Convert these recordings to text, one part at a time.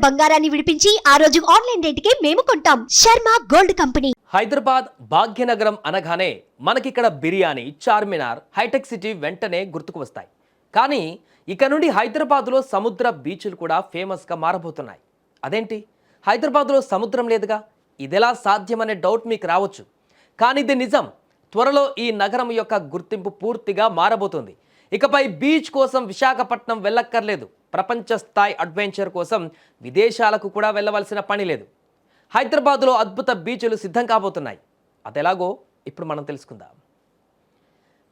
బంగారాన్ని విడిపించి ఆ రోజు ఆన్లైన్ రేటుకే మేము కొంటాం. Sharma gold company. హైదరాబాద్ భాగ్యనగరం అనగానే మనకిక్కడ బిర్యానీ, చార్మినార్, హైటెక్ సిటీ వెంటనే గుర్తుకు వస్తాయి. కానీ ఇక నుండి హైదరాబాద్లో సముద్ర బీచ్లు కూడా ఫేమస్గా మారబోతున్నాయి. అదేంటి, హైదరాబాద్లో సముద్రం లేదుగా, ఇదెలా సాధ్యమనే డౌట్ మీకు రావచ్చు. కానీ ఇది నిజం. త్వరలో ఈ నగరం యొక్క గుర్తింపు పూర్తిగా మారబోతుంది. ఇకపై బీచ్ కోసం విశాఖపట్నం వెళ్ళక్కర్లేదు. ప్రపంచ స్థాయి అడ్వెంచర్ కోసం విదేశాలకు కూడా వెళ్ళవలసిన పని లేదు. హైదరాబాద్లో అద్భుత బీచ్లు సిద్ధం కాబోతున్నాయి. అదెలాగో ఇప్పుడు మనం తెలుసుకుందాం.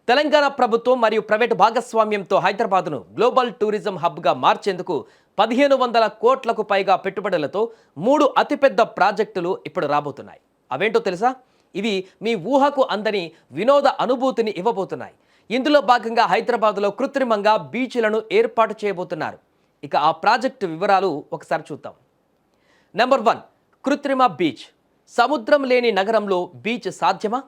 తెలంగాణ ప్రభుత్వం మరియు ప్రైవేటు భాగస్వామ్యంతో హైదరాబాద్ను గ్లోబల్ టూరిజం హబ్గా మార్చేందుకు 1500 కోట్లకు పైగా పెట్టుబడులతో 3 అతిపెద్ద ప్రాజెక్టులు ఇప్పుడు రాబోతున్నాయి. అవేంటో తెలుసా? ఇవి మీ ఊహకు అందని వినోద అనుభూతిని ఇవ్వబోతున్నాయి. ఇందులో భాగంగా హైదరాబాద్లో కృత్రిమంగా బీచ్లను ఏర్పాటు చేయబోతున్నారు. ఇక ఆ ప్రాజెక్టు వివరాలు ఒకసారి చూద్దాం. నెంబర్ 1, కృత్రిమ బీచ్. సముద్రం లేని నగరంలో బీచ్ సాధ్యమా?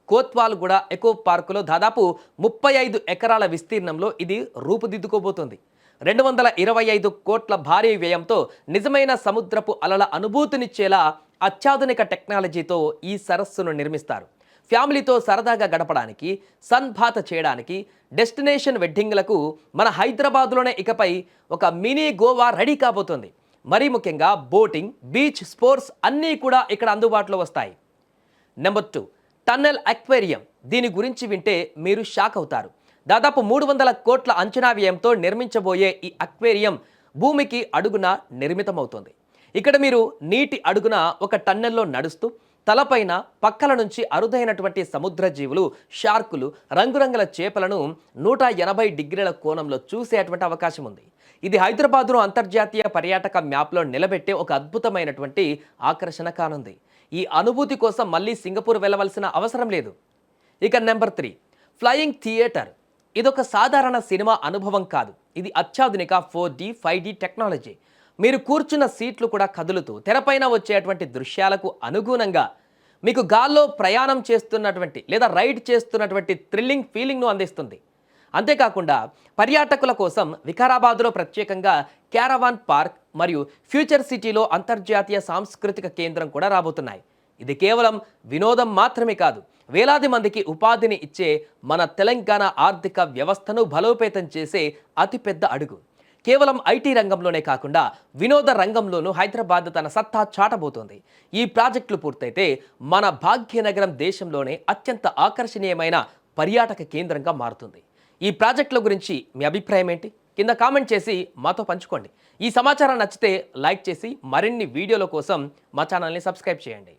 కోత్వాల్గూడ ఎకో పార్కులో దాదాపు 35 ఎకరాల విస్తీర్ణంలో ఇది రూపుదిద్దుకోబోతోంది. 225 కోట్ల భారీ వ్యయంతో నిజమైన సముద్రపు అలల అనుభూతినిచ్చేలా అత్యాధునిక టెక్నాలజీతో ఈ సరస్సును నిర్మిస్తారు. ఫ్యామిలీతో సరదాగా గడపడానికి, సన్ బాత్ చేయడానికి, డెస్టినేషన్ వెడ్డింగ్లకు మన హైదరాబాద్లోనే ఇకపై ఒక మినీ గోవా రెడీ కాబోతోంది. మరీ ముఖ్యంగా బోటింగ్, బీచ్ స్పోర్ట్స్ అన్నీ కూడా ఇక్కడ అందుబాటులో వస్తాయి. Number 2, tunnel aquarium. దీని గురించి వింటే మీరు షాక్ అవుతారు. దాదాపు 300 కోట్ల అంచనా వ్యయంతో నిర్మించబోయే ఈ అక్వేరియం భూమికి అడుగున నిర్మితమవుతోంది. ఇక్కడ మీరు నీటి అడుగున ఒక టన్నెల్లో నడుస్తూ తలపైన పక్కల నుంచి అరుదైనటువంటి సముద్ర జీవులు, షార్కులు, రంగురంగుల చేపలను 180 డిగ్రీల కోణంలో చూసేటువంటి అవకాశం ఉంది. ఇది హైదరాబాద్ను అంతర్జాతీయ పర్యాటక మ్యాప్లో నిలబెట్టే ఒక అద్భుతమైనటువంటి ఆకర్షణ కానుంది. ఈ అనుభూతి కోసం మళ్ళీ సింగపూర్ వెళ్ళవలసిన అవసరం లేదు. ఇక నెంబర్ 3, ఫ్లయింగ్ థియేటర్. ఇదొక సాధారణ సినిమా అనుభవం కాదు. ఇది అత్యాధునిక 4D, 5D టెక్నాలజీ. మీరు కూర్చున్న సీట్లు కూడా కదులుతూ తెరపైన వచ్చేటువంటి దృశ్యాలకు అనుగుణంగా మీకు గాల్లో ప్రయాణం చేస్తున్నటువంటి లేదా రైడ్ చేస్తున్నటువంటి థ్రిల్లింగ్ ఫీలింగ్ను అందిస్తుంది. అంతేకాకుండా పర్యాటకుల కోసం వికారాబాద్లో ప్రత్యేకంగా క్యారవాన్ పార్క్ మరియు ఫ్యూచర్ సిటీలో అంతర్జాతీయ సాంస్కృతిక కేంద్రం కూడా రాబోతున్నాయి. ఇది కేవలం వినోదం మాత్రమే కాదు, వేలాది మందికి ఉపాధిని ఇచ్చే మన తెలంగాణ ఆర్థిక వ్యవస్థను బలోపేతం చేసే అతిపెద్ద అడుగు. కేవలం ఐటీ రంగంలోనే కాకుండా వినోద రంగంలోనూ హైదరాబాద్ తన సత్తా చాటబోతోంది. ఈ ప్రాజెక్టులు పూర్తయితే మన భాగ్యనగరం దేశంలోనే అత్యంత ఆకర్షణీయమైన పర్యాటక కేంద్రంగా మారుతుంది. ఈ ప్రాజెక్టుల గురించి మీ అభిప్రాయం ఏంటి? కింద కామెంట్ చేసి మాతో పంచుకోండి. ఈ సమాచారం నచ్చితే లైక్ చేసి మరిన్ని వీడియోల కోసం మా ఛానల్ని సబ్స్క్రైబ్ చేయండి.